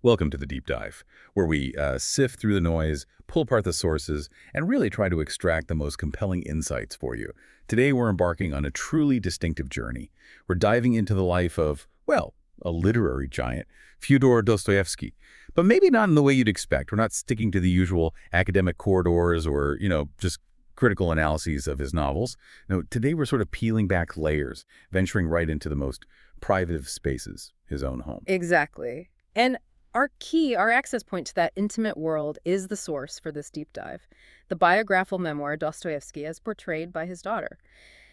Welcome to the Deep Dive, where we sift through the noise, pull apart the sources, and really try to extract the most compelling insights for you. Today, we're embarking on a truly distinctive journey. We're diving into the life of, well, a literary giant, Fyodor Dostoyevsky. But maybe not in the way you'd expect. We're not sticking to the usual academic corridors or, just critical analyses of his novels. No, today we're sort of peeling back layers, venturing right into the most private of spaces, his own home. Exactly. And our access point to that intimate world is the source for this deep dive. The biographical memoir Dostoyevsky as portrayed by his daughter.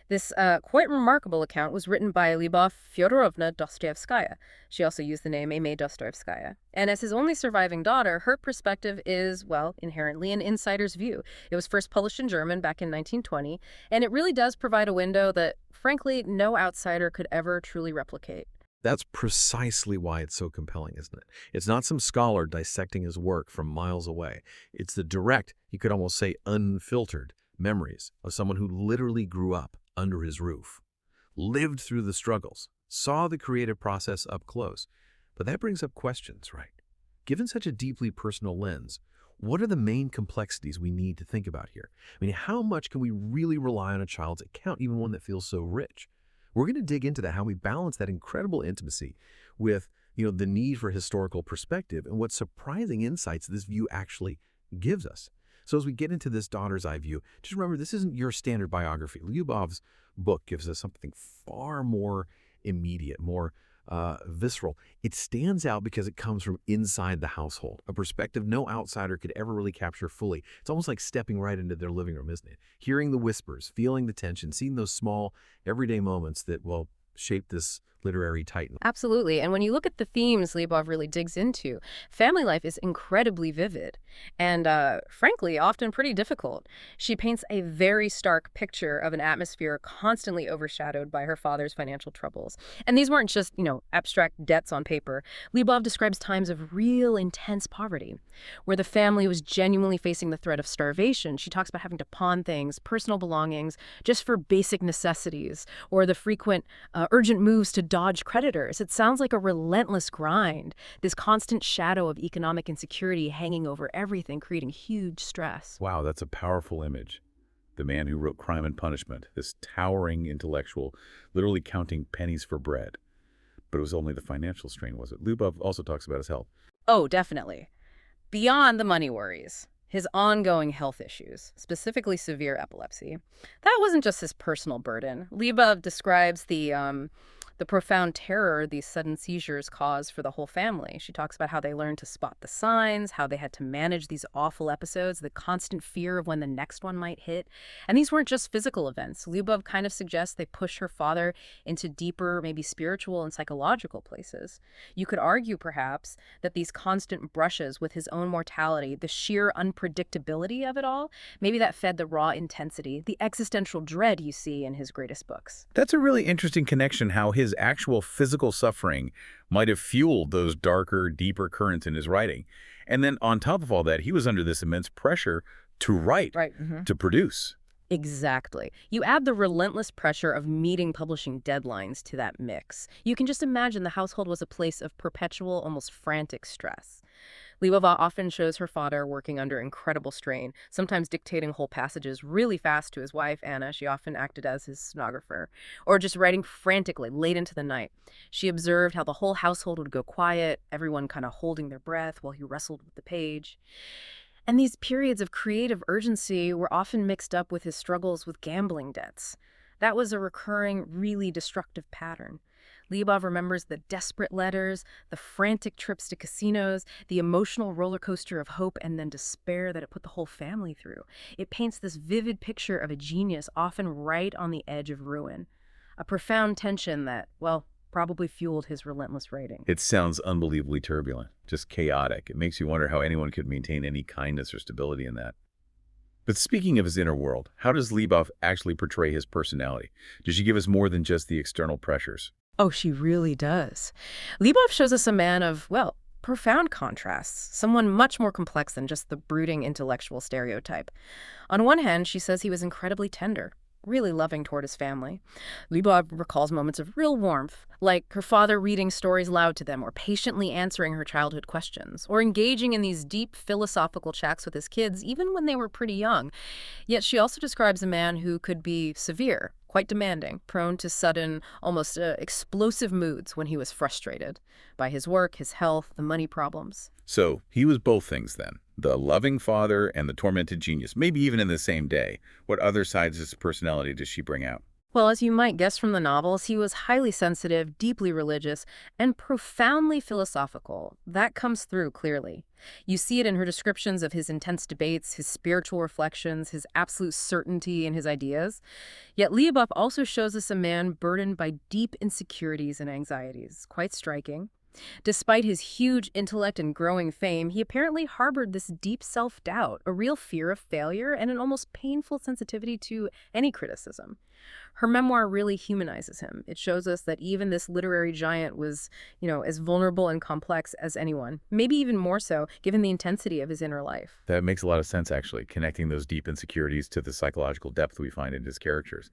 This quite remarkable account was written by Lyubov Fyodorovna Dostoyevskaya. She also used the name Aimee Dostoyevskaya. And as his only surviving daughter, her perspective is, well, inherently an insider's view. It was first published in German back in 1920, and it really does provide a window that, frankly, no outsider could ever truly replicate. That's precisely why it's so compelling, isn't it? It's not some scholar dissecting his work from miles away. It's the direct, you could almost say unfiltered, memories of someone who literally grew up under his roof, lived through the struggles, saw the creative process up close. But that brings up questions, right? Given such a deeply personal lens, what are the main complexities we need to think about here? I mean, how much can we really rely on a child's account, even one that feels so rich? We're going to dig into that, how we balance that incredible intimacy with, the need for historical perspective and what surprising insights this view actually gives us. So as we get into this daughter's eye view, just remember, this isn't your standard biography. Lyubov's book gives us something far more immediate, more visceral. It stands out because it comes from inside the household, a perspective no outsider could ever really capture fully. It's almost like stepping right into their living room, isn't it? Hearing the whispers, feeling the tension, seeing those small, everyday moments that, well, shape this literary titan. Absolutely. And when you look at the themes Lyubov really digs into, family life is incredibly vivid and, frankly, often pretty difficult. She paints a very stark picture of an atmosphere constantly overshadowed by her father's financial troubles. And these weren't just, abstract debts on paper. Lyubov describes times of real intense poverty, where the family was genuinely facing the threat of starvation. She talks about having to pawn things, personal belongings, just for basic necessities, or the frequent urgent moves to dodge creditors. It sounds like a relentless grind, this constant shadow of economic insecurity hanging over everything, creating huge stress. Wow, that's a powerful image. The man who wrote Crime and Punishment, this towering intellectual, literally counting pennies for bread. But it was only the financial strain, was it? Lyubov also talks about his health. Oh, definitely. Beyond the money worries, his ongoing health issues, specifically severe epilepsy, that wasn't just his personal burden. Lyubov describes the profound terror these sudden seizures cause for the whole family. She talks about how they learned to spot the signs, how they had to manage these awful episodes, the constant fear of when the next one might hit. And these weren't just physical events. Lyubov kind of suggests they push her father into deeper, maybe spiritual and psychological places. You could argue, perhaps, that these constant brushes with his own mortality, the sheer unpredictability of it all, maybe that fed the raw intensity, the existential dread you see in his greatest books. That's a really interesting connection, how his actual physical suffering might have fueled those darker, deeper currents in his writing. And then on top of all that, he was under this immense pressure to write, Right. to produce. Exactly. You add the relentless pressure of meeting publishing deadlines to that mix. You can just imagine the household was a place of perpetual, almost frantic stress. Lyubov often shows her father working under incredible strain, sometimes dictating whole passages really fast to his wife, Anna. She often acted as his stenographer, or just writing frantically late into the night. She observed how the whole household would go quiet, everyone kind of holding their breath while he wrestled with the page. And these periods of creative urgency were often mixed up with his struggles with gambling debts. That was a recurring, really destructive pattern. Lyubov remembers the desperate letters, the frantic trips to casinos, the emotional roller coaster of hope and then despair that it put the whole family through. It paints this vivid picture of a genius often right on the edge of ruin. A profound tension that, well, probably fueled his relentless writing. It sounds unbelievably turbulent, just chaotic. It makes you wonder how anyone could maintain any kindness or stability in that. But speaking of his inner world, how does Lyubov actually portray his personality? Does she give us more than just the external pressures? Oh, she really does. Lyubov shows us a man of, well, profound contrasts, someone much more complex than just the brooding intellectual stereotype. On one hand, she says he was incredibly tender, really loving toward his family. Lyubov recalls moments of real warmth, like her father reading stories loud to them, or patiently answering her childhood questions, or engaging in these deep philosophical chats with his kids, even when they were pretty young. Yet she also describes a man who could be severe, quite demanding, prone to sudden, almost explosive moods when he was frustrated by his work, his health, the money problems. So he was both things then, the loving father and the tormented genius, maybe even in the same day. What other sides of his personality does she bring out? Well, as you might guess from the novels, he was highly sensitive, deeply religious, and profoundly philosophical. That comes through clearly. You see it in her descriptions of his intense debates, his spiritual reflections, his absolute certainty in his ideas. Yet Lyubov also shows us a man burdened by deep insecurities and anxieties. Quite striking. Despite his huge intellect and growing fame, he apparently harbored this deep self-doubt, a real fear of failure, and an almost painful sensitivity to any criticism. Her memoir really humanizes him. It shows us that even this literary giant was, as vulnerable and complex as anyone, maybe even more so, given the intensity of his inner life. That makes a lot of sense, actually, connecting those deep insecurities to the psychological depth we find in his characters.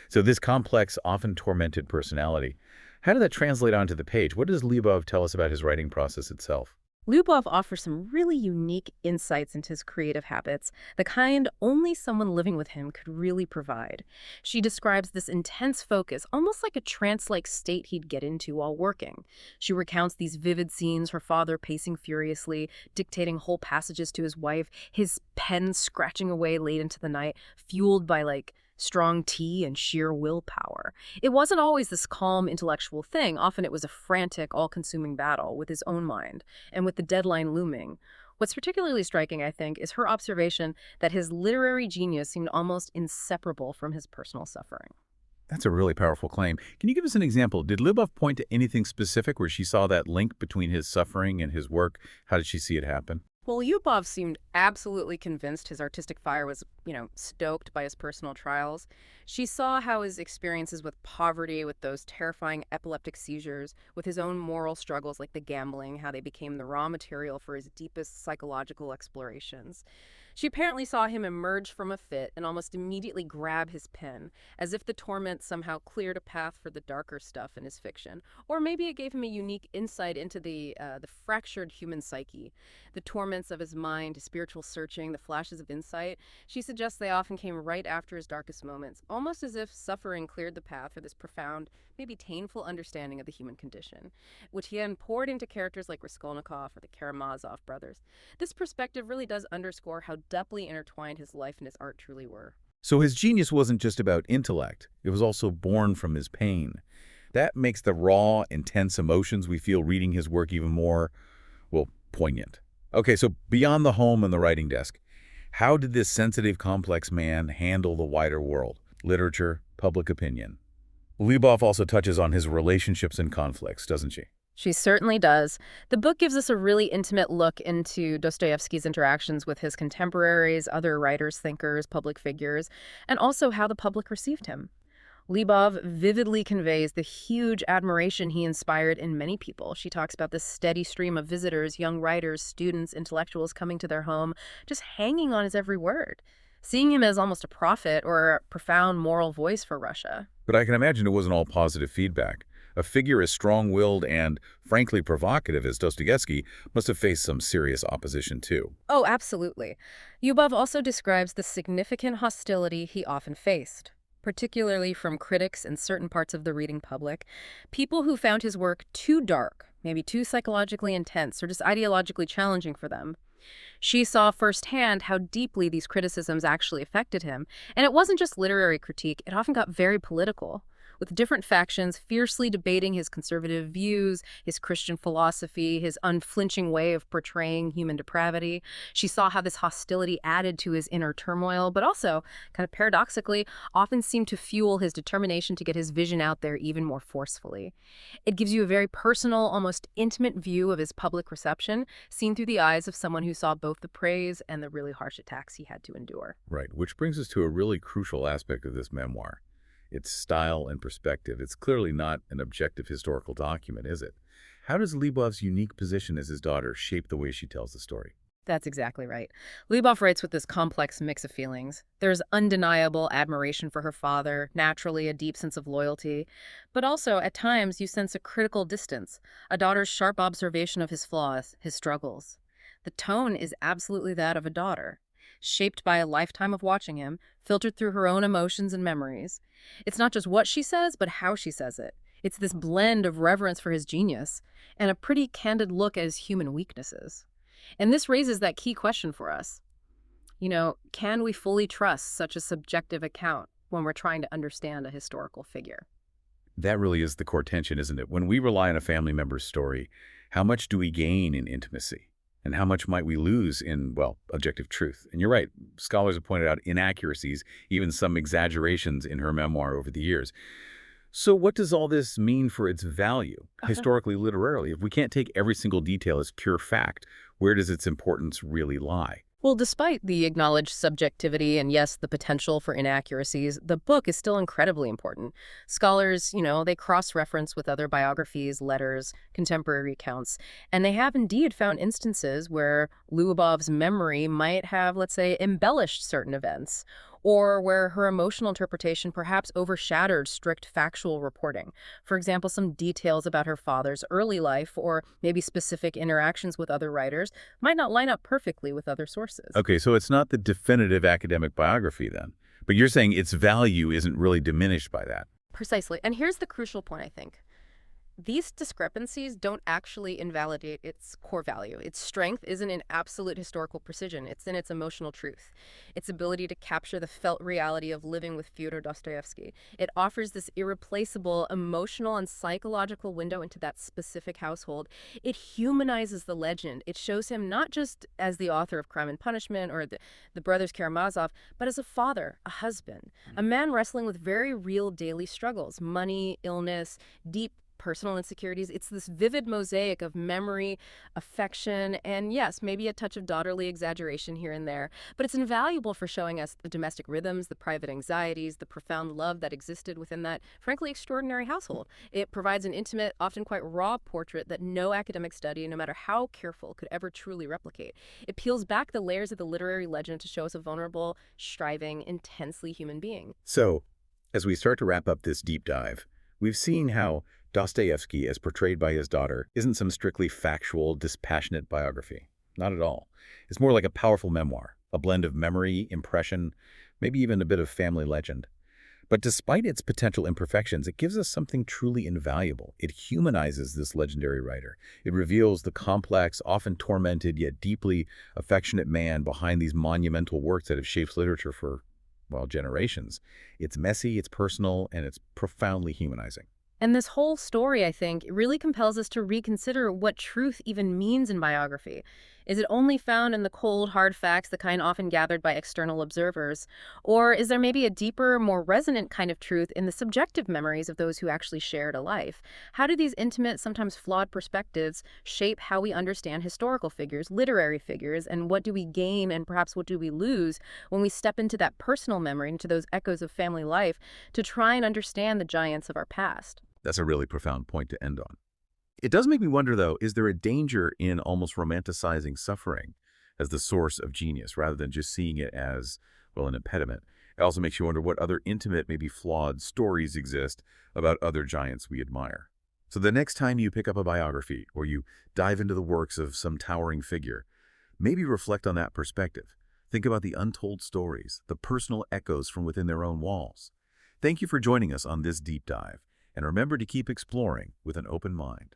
So this complex, often tormented personality, how did that translate onto the page? What does Lyubov tell us about his writing process itself? Lyubov offers some really unique insights into his creative habits, the kind only someone living with him could really provide. She describes this intense focus, almost like a trance-like state he'd get into while working. She recounts these vivid scenes, her father pacing furiously, dictating whole passages to his wife, his pen scratching away late into the night, fueled by, strong tea and sheer willpower. It wasn't always this calm intellectual thing. Often it was a frantic, all-consuming battle with his own mind and with the deadline looming. What's particularly striking, I think, is her observation that his literary genius seemed almost inseparable from his personal suffering. That's a really powerful claim. Can you give us an example? Did Lyubov point to anything specific where she saw that link between his suffering and his work? How did she see it happen? Well, Lyubov seemed absolutely convinced his artistic fire was, stoked by his personal trials. She saw how his experiences with poverty, with those terrifying epileptic seizures, with his own moral struggles like the gambling, how they became the raw material for his deepest psychological explorations. She apparently saw him emerge from a fit and almost immediately grab his pen, as if the torment somehow cleared a path for the darker stuff in his fiction. Or maybe it gave him a unique insight into the fractured human psyche, the torments of his mind, his spiritual searching, the flashes of insight. She suggests they often came right after his darkest moments, almost as if suffering cleared the path for this profound, maybe painful understanding of the human condition, which he then poured into characters like Raskolnikov or the Karamazov brothers. This perspective really does underscore how deeply intertwined his life and his art truly were. So his genius wasn't just about intellect. It was also born from his pain. That makes the raw, intense emotions we feel reading his work even more, well, poignant. Okay, so beyond the home and the writing desk, how did this sensitive, complex man handle the wider world? Literature, public opinion. Lyubov also touches on his relationships and conflicts, doesn't she? She certainly does. The book gives us a really intimate look into Dostoevsky's interactions with his contemporaries, other writers, thinkers, public figures, and also how the public received him. Lyubov vividly conveys the huge admiration he inspired in many people. She talks about the steady stream of visitors, young writers, students, intellectuals coming to their home, just hanging on his every word, seeing him as almost a prophet or a profound moral voice for Russia. But I can imagine it wasn't all positive feedback. A figure as strong-willed and, frankly, provocative as Dostoevsky must have faced some serious opposition, too. Oh, absolutely. Lyubov also describes the significant hostility he often faced, particularly from critics and certain parts of the reading public, people who found his work too dark, maybe too psychologically intense, or just ideologically challenging for them. She saw firsthand how deeply these criticisms actually affected him, and it wasn't just literary critique, it often got very political, with different factions fiercely debating his conservative views, his Christian philosophy, his unflinching way of portraying human depravity. She saw how this hostility added to his inner turmoil, but also, kind of paradoxically, often seemed to fuel his determination to get his vision out there even more forcefully. It gives you a very personal, almost intimate view of his public reception, seen through the eyes of someone who saw both the praise and the really harsh attacks he had to endure. Right, which brings us to a really crucial aspect of this memoir. Its style and perspective. It's clearly not an objective historical document, is it? How does Lyubov's unique position as his daughter shape the way she tells the story? That's exactly right. Lyubov writes with this complex mix of feelings. There's undeniable admiration for her father, naturally a deep sense of loyalty, but also, at times, you sense a critical distance, a daughter's sharp observation of his flaws, his struggles. The tone is absolutely that of a daughter, shaped by a lifetime of watching him, filtered through her own emotions and memories. It's not just what she says, but how she says it. It's this blend of reverence for his genius and a pretty candid look at his human weaknesses. And this raises that key question for us. Can we fully trust such a subjective account when we're trying to understand a historical figure? That really is the core tension, isn't it? When we rely on a family member's story, how much do we gain in intimacy? And how much might we lose in, well, objective truth? And you're right, scholars have pointed out inaccuracies, even some exaggerations in her memoir over the years. So what does all this mean for its value, historically, literarily? If we can't take every single detail as pure fact, where does its importance really lie? Well, despite the acknowledged subjectivity and, yes, the potential for inaccuracies, the book is still incredibly important. Scholars, they cross-reference with other biographies, letters, contemporary accounts, and they have indeed found instances where Lyubov's memory might have, let's say, embellished certain events, or where her emotional interpretation perhaps overshadowed strict factual reporting. For example, some details about her father's early life or maybe specific interactions with other writers might not line up perfectly with other sources. Okay, so it's not the definitive academic biography then, but you're saying its value isn't really diminished by that. Precisely. And here's the crucial point, I think. These discrepancies don't actually invalidate its core value. Its strength isn't in absolute historical precision. It's in its emotional truth, its ability to capture the felt reality of living with Fyodor Dostoyevsky. It offers this irreplaceable emotional and psychological window into that specific household. It humanizes the legend. It shows him not just as the author of Crime and Punishment or the brothers Karamazov, but as a father, a husband, a man wrestling with very real daily struggles, money, illness, deep personal insecurities. It's this vivid mosaic of memory, affection, and yes, maybe a touch of daughterly exaggeration here and there. But it's invaluable for showing us the domestic rhythms, the private anxieties, the profound love that existed within that, frankly, extraordinary household. It provides an intimate, often quite raw portrait that no academic study, no matter how careful, could ever truly replicate. It peels back the layers of the literary legend to show us a vulnerable, striving, intensely human being. So, as we start to wrap up this deep dive, we've seen how Dostoevsky, as portrayed by his daughter, isn't some strictly factual, dispassionate biography. Not at all. It's more like a powerful memoir, a blend of memory, impression, maybe even a bit of family legend. But despite its potential imperfections, it gives us something truly invaluable. It humanizes this legendary writer. It reveals the complex, often tormented, yet deeply affectionate man behind these monumental works that have shaped literature for, well, generations. It's messy, it's personal, and it's profoundly humanizing. And this whole story, I think, really compels us to reconsider what truth even means in biography. Is it only found in the cold, hard facts, the kind often gathered by external observers? Or is there maybe a deeper, more resonant kind of truth in the subjective memories of those who actually shared a life? How do these intimate, sometimes flawed perspectives shape how we understand historical figures, literary figures, and what do we gain and perhaps what do we lose when we step into that personal memory, into those echoes of family life, to try and understand the giants of our past? That's a really profound point to end on. It does make me wonder, though, is there a danger in almost romanticizing suffering as the source of genius rather than just seeing it as, well, an impediment? It also makes you wonder what other intimate, maybe flawed stories exist about other giants we admire. So the next time you pick up a biography or you dive into the works of some towering figure, maybe reflect on that perspective. Think about the untold stories, the personal echoes from within their own walls. Thank you for joining us on this deep dive. And remember to keep exploring with an open mind.